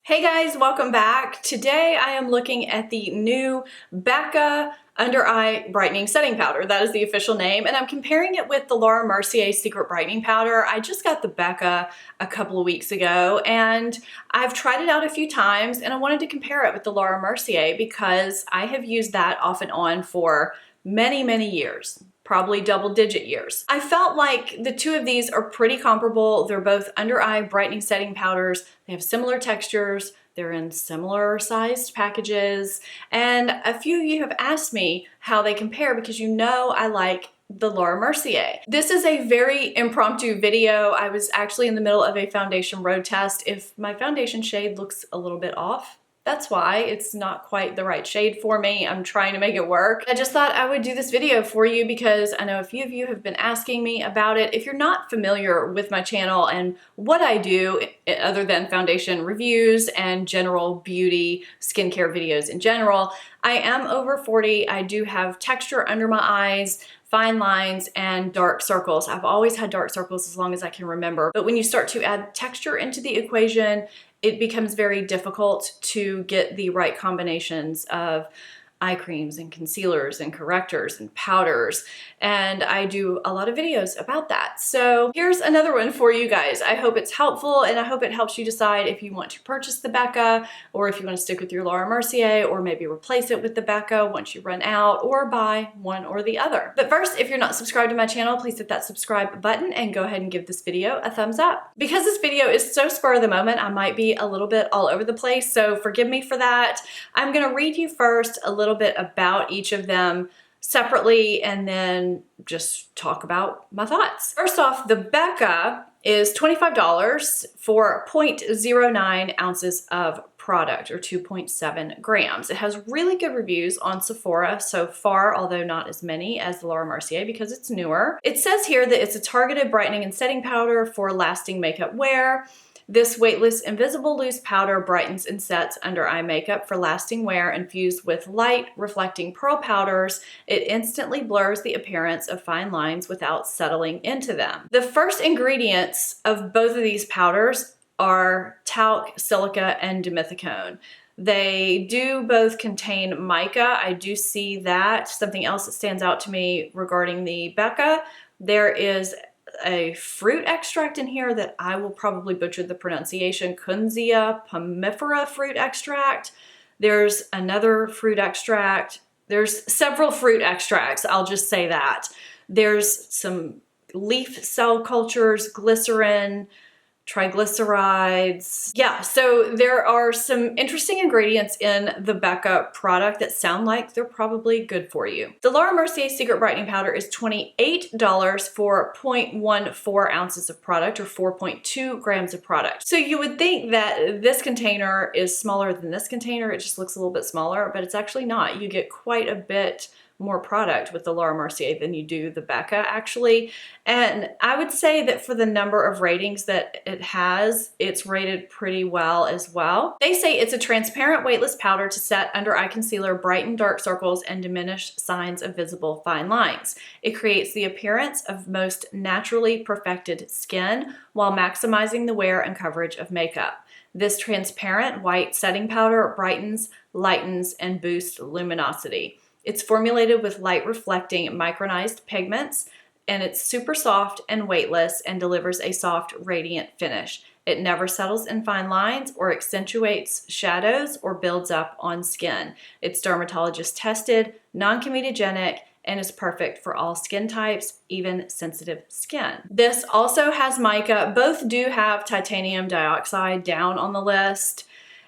Hey guys, welcome back. Today I am looking at the new Becca Under Eye Brightening Setting Powder. That is the official name, and I'm comparing it with the Laura Mercier Secret Brightening Powder. I just got the Becca a couple of weeks ago, and I've tried it out a few times, and I wanted to compare it with the Laura Mercier because I have used that off and on for many years. Probably double-digit years. I felt like the two of these are pretty comparable. They're both under-eye brightening setting powders. They have similar textures. They're in similar sized packages. And a few of you have asked me how they compare because you know I like the Laura Mercier. This is a very impromptu video. I was actually in the middle of a foundation road test. If my foundation shade looks a little bit off, that's why. It's not quite the right shade for me. I'm trying to make it work. I just thought I would do this video for you because I know a few of you have been asking me about it. If you're not familiar with my channel and what I do other than foundation reviews and general beauty skincare videos in general, I am over 40. I do have texture under my eyes, fine lines, and dark circles. I've always had dark circles as long as I can remember. But when you start to add texture into the equation, it becomes very difficult to get the right combinations of eye creams and concealers and correctors and powders. And I do a lot of videos about that. So here's another one for you guys. I hope it's helpful, and I hope it helps you decide if you want to purchase the Becca, or if you want to stick with your Laura Mercier, or maybe replace it with the Becca once you run out, or buy one or the other. But first, if you're not subscribed to my channel, please hit that subscribe button and go ahead and give this video a thumbs up. Because this video is so spur of the moment, I might be a little bit all over the place, so forgive me for that. I'm gonna read you first a little bit about each of them separately and then just talk about my thoughts. First off, the Becca is $25 for 0.09 ounces of product, or 2.7 grams. It has really good reviews on Sephora so far, although not as many as the Laura Mercier because it's newer. It says here that it's a targeted brightening and setting powder for lasting makeup wear. This weightless, invisible loose powder brightens and sets under eye makeup for lasting wear. Infused with light, reflecting pearl powders, it instantly blurs the appearance of fine lines without settling into them. The first ingredients of both of these powders are talc, silica, and dimethicone. They do both contain mica. I do see that. Something else that stands out to me regarding the Becca, there is a fruit extract in here that I will probably butcher the pronunciation, Kunzia pomifera fruit extract. There's another fruit extract. There's several fruit extracts, I'll just say that. There's some leaf cell cultures, glycerin, triglycerides. Yeah, so there are some interesting ingredients in the Becca product that sound like they're probably good for you. The Laura Mercier Secret Brightening Powder is $28 for 0.14 ounces of product, or 4.2 grams of product. So you would think that this container is smaller than this container. It just looks a little bit smaller, but it's actually not. You get quite a bit more product with the Laura Mercier than you do the Becca, actually. And I would say that for the number of ratings that it has, it's rated pretty well as well. They say it's a transparent, weightless powder to set under eye concealer, brighten dark circles, and diminish signs of visible fine lines. It creates the appearance of most naturally perfected skin while maximizing the wear and coverage of makeup. This transparent white setting powder brightens, lightens, and boosts luminosity. It's formulated with light-reflecting micronized pigments, and it's super soft and weightless and delivers a soft, radiant finish. It never settles in fine lines or accentuates shadows or builds up on skin. It's dermatologist tested, non-comedogenic, and is perfect for all skin types, even sensitive skin. This also has mica. Both do have titanium dioxide down on the list.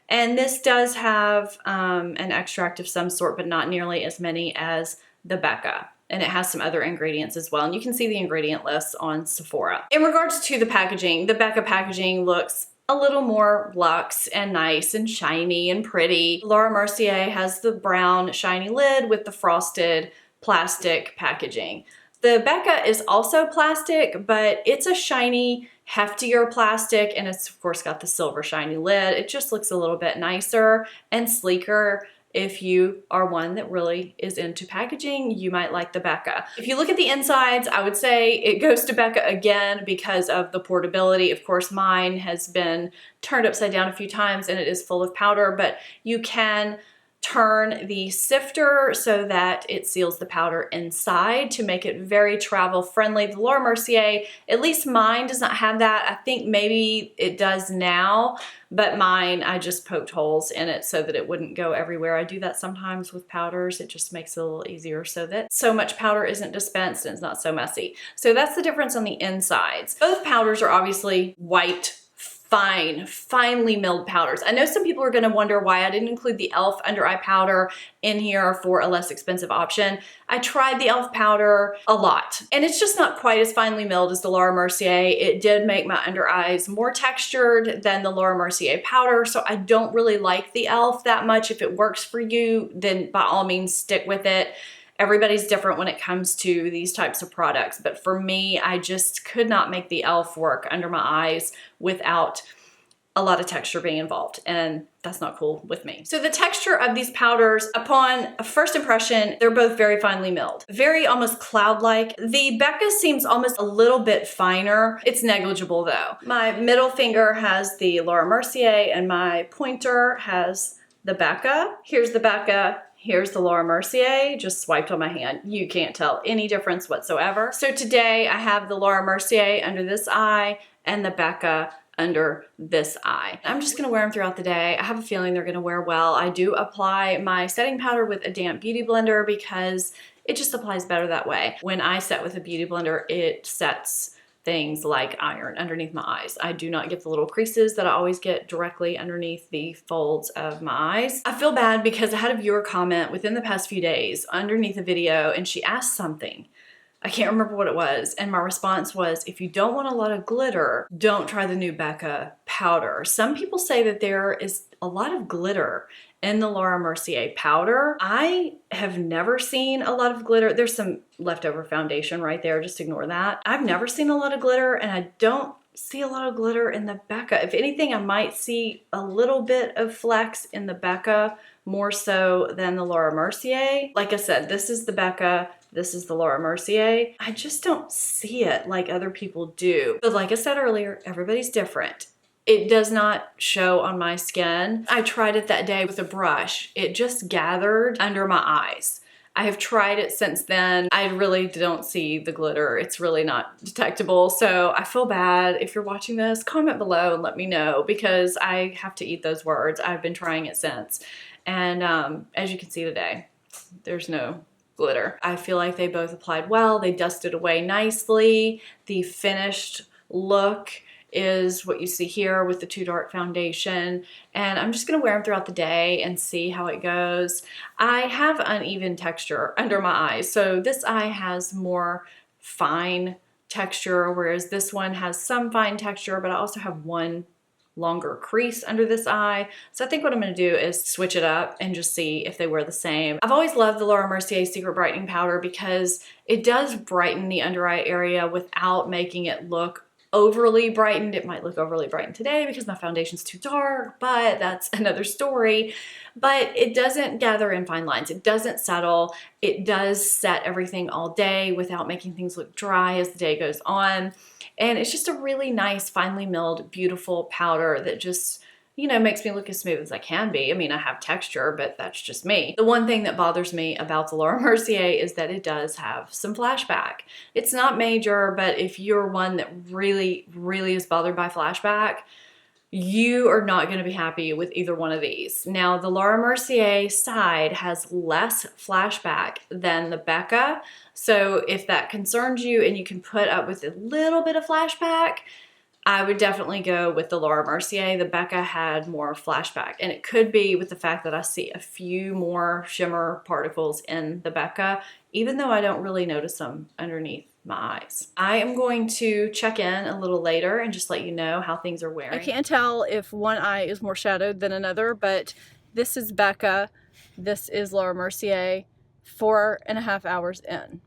And this does have an extract of some sort, but not nearly as many as the Becca. And it has some other ingredients as well. And you can see the ingredient lists on Sephora. In regards to the packaging, the Becca packaging looks a little more luxe and nice and shiny and pretty. Laura Mercier has the brown shiny lid with the frosted plastic packaging. The Becca is also plastic, but it's a shiny, heftier plastic, and it's of course got the silver shiny lid. It just looks a little bit nicer and sleeker. If you are one that really is into packaging, you might like the Becca. If you look at the insides, I would say it goes to Becca again because of the portability. Of course, mine has been turned upside down a few times and it is full of powder, but you can turn the sifter so that it seals the powder inside to make it very travel friendly. The Laura Mercier, at least mine does not have that. I think maybe it does now, but mine, I just poked holes in it so that it wouldn't go everywhere. I do that sometimes with powders. It just makes it a little easier so that so much powder isn't dispensed and it's not so messy. So that's the difference on the insides. Both powders are obviously white, finely milled powders. I know some people are gonna wonder why I didn't include the e.l.f. under eye powder in here for a less expensive option. I tried the e.l.f. powder a lot, and it's just not quite as finely milled as the Laura Mercier. It did make my under eyes more textured than the Laura Mercier powder, so I don't really like the e.l.f. that much. If it works for you, then by all means stick with it. Everybody's different when it comes to these types of products, but for me, I just could not make the e.l.f. work under my eyes without a lot of texture being involved, and that's not cool with me. So the texture of these powders, upon a first impression, they're both very finely milled, very almost cloud-like. The Becca seems almost a little bit finer. It's negligible though. My middle finger has the Laura Mercier and my pointer has the Becca. Here's the Becca. Here's the Laura Mercier, just swiped on my hand. You can't tell any difference whatsoever. So today I have the Laura Mercier under this eye and the Becca under this eye. I'm just gonna wear them throughout the day. I have a feeling they're gonna wear well. I do apply my setting powder with a damp beauty blender because it just applies better that way. When I set with a beauty blender, it sets things like iron underneath my eyes. I do not get the little creases that I always get directly underneath the folds of my eyes. I feel bad because I had a viewer comment within the past few days underneath a video and she asked something. I can't remember what it was, and my response was, if you don't want a lot of glitter, don't try the new Becca powder. Some people say that there is a lot of glitter in the Laura Mercier powder. I have never seen a lot of glitter. There's some leftover foundation right there, just ignore that. I've never seen a lot of glitter, and I don't see a lot of glitter in the Becca. If anything, I might see a little bit of flecks in the Becca, more so than the Laura Mercier. Like I said, this is the Becca, this is the Laura Mercier. I just don't see it like other people do. But like I said earlier, everybody's different. It does not show on my skin. I tried it that day with a brush. It just gathered under my eyes. I have tried it since then. I really don't see the glitter. It's really not detectable. So I feel bad. If you're watching this, comment below and let me know because I have to eat those words. I've been trying it since. And as you can see today, there's no glitter. I feel like they both applied well. They dusted away nicely. The finished look is what you see here with the Too Dark foundation, and I'm just gonna wear them throughout the day and see how it goes. I have uneven texture under my eyes, so this eye has more fine texture, whereas this one has some fine texture, but I also have one longer crease under this eye. So I think what I'm gonna do is switch it up and just see if they wear the same. I've always loved the Laura Mercier Secret Brightening Powder because it does brighten the under eye area without making it look overly brightened. It might look overly brightened today because my foundation's too dark, but that's another story. But it doesn't gather in fine lines. It doesn't settle. It does set everything all day without making things look dry as the day goes on. And it's just a really nice, finely milled, beautiful powder that just, you know, makes me look as smooth as I can be. I mean, I have texture, but that's just me. The one thing that bothers me about the Laura Mercier is that it does have some flashback. It's not major, but if you're one that really, really is bothered by flashback, you are not going to be happy with either one of these. Now, the Laura Mercier side has less flashback than the Becca. So if that concerns you and you can put up with a little bit of flashback, I would definitely go with the Laura Mercier. The Becca had more flashback, and it could be with the fact that I see a few more shimmer particles in the Becca, even though I don't really notice them underneath my eyes. I am going to check in a little later and just let you know how things are wearing. I can't tell if one eye is more shadowed than another, but this is Becca, this is Laura Mercier, 4.5 hours in.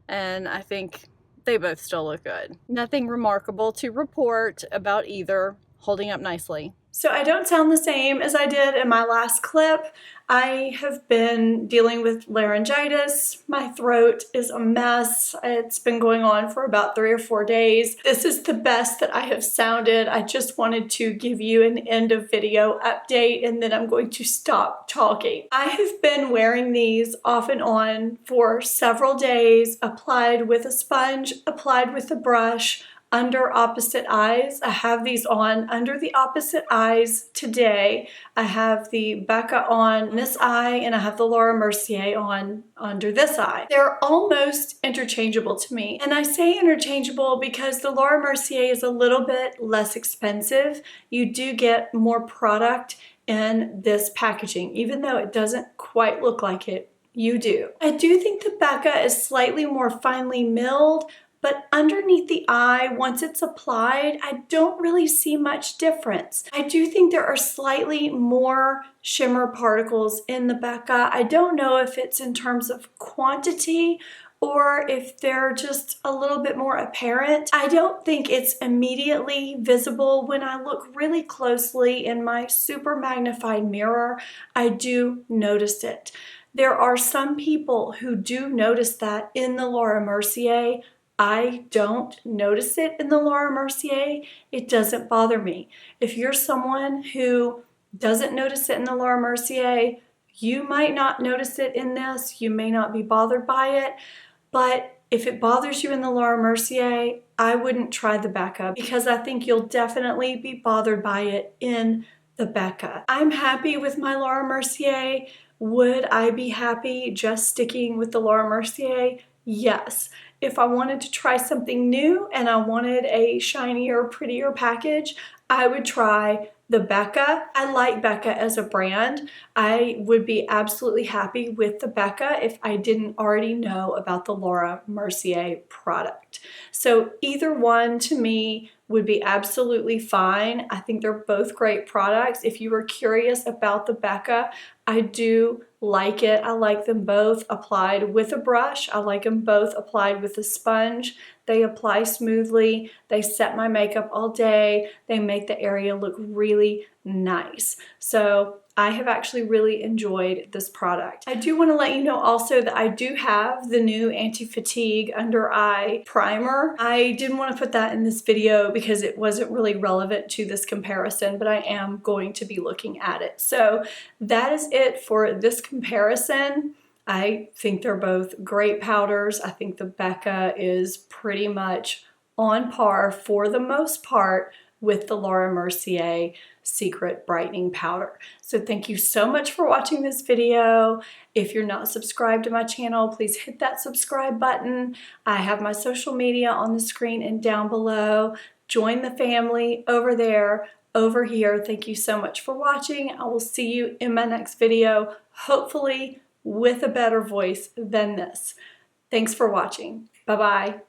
And I think they both still look good. Nothing remarkable to report about either, holding up nicely. So I don't sound the same as I did in my last clip. I have been dealing with laryngitis. My throat is a mess. It's been going on for about 3 or 4 days. This is the best that I have sounded. I just wanted to give you an end of video update, and then I'm going to stop talking. I have been wearing these off and on for several days, applied with a sponge, applied with a brush, under opposite eyes. I have these on under the opposite eyes today. I have the Becca on this eye, and I have the Laura Mercier on under this eye. They're almost interchangeable to me. And I say interchangeable because the Laura Mercier is a little bit less expensive. You do get more product in this packaging, even though it doesn't quite look like it. You do. I do think the Becca is slightly more finely milled, but underneath the eye, once it's applied, I don't really see much difference. I do think there are slightly more shimmer particles in the Becca. I don't know if it's in terms of quantity or if they're just a little bit more apparent. I don't think it's immediately visible. When I look really closely in my super magnified mirror, I do notice it. There are some people who do notice that in the Laura Mercier. I don't notice it in the Laura Mercier. It doesn't bother me. If you're someone who doesn't notice it in the Laura Mercier, you might not notice it in this. You may not be bothered by it. But if it bothers you in the Laura Mercier, I wouldn't try the Becca because I think you'll definitely be bothered by it in the Becca. I'm happy with my Laura Mercier. Would I be happy just sticking with the Laura Mercier? Yes. If I wanted to try something new and I wanted a shinier, prettier package, I would try the Becca. I like Becca as a brand. I would be absolutely happy with the Becca if I didn't already know about the Laura Mercier product. So either one to me would be absolutely fine. I think they're both great products. If you were curious about the Becca, I do like it. I like them both applied with a brush. I like them both applied with a sponge. They apply smoothly. They set my makeup all day. They make the area look really nice. So I have actually really enjoyed this product. I do want to let you know also that I do have the new anti-fatigue under eye primer. I didn't want to put that in this video because it wasn't really relevant to this comparison, but I am going to be looking at it. So that is it for this comparison. I think they're both great powders. I think the Becca is pretty much on par for the most part with the Laura Mercier Secret Brightening Powder. So thank you so much for watching this video. If you're not subscribed to my channel, please hit that subscribe button. I have my social media on the screen and down below. Join the family over there, over here. Thank you so much for watching. I will see you in my next video, hopefully with a better voice than this. Thanks for watching. Bye-bye.